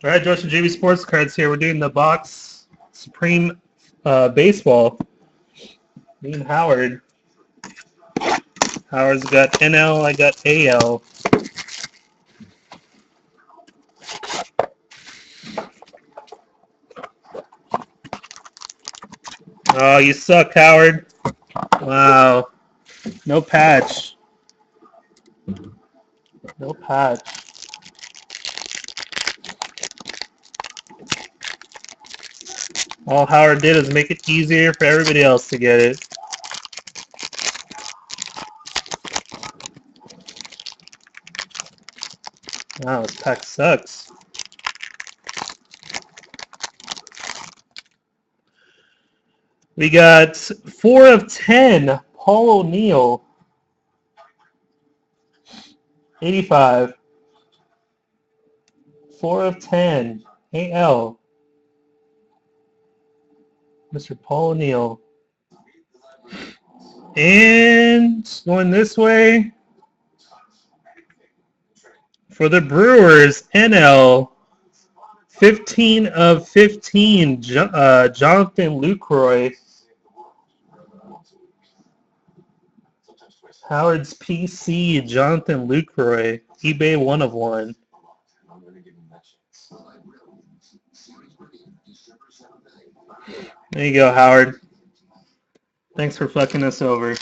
All right, Josh and JB Sports Cards here. We're doing the box Supreme Baseball. Me and Howard. Howard's got NL, I got AL. Oh, you suck, Howard. Wow. No patch. No patch. All Howard did is make it easier for everybody else to get it. Wow, this pack sucks. We got 4 of 10, Paul O'Neill. 85. 4 of 10, AL. Mr. Paul O'Neill. And going this way, for the Brewers, NL, 15 of 15, Jonathan Lucroy. Howard's PC, Jonathan Lucroy, eBay 1 of 1. There you go, Howard. Thanks for fucking us over.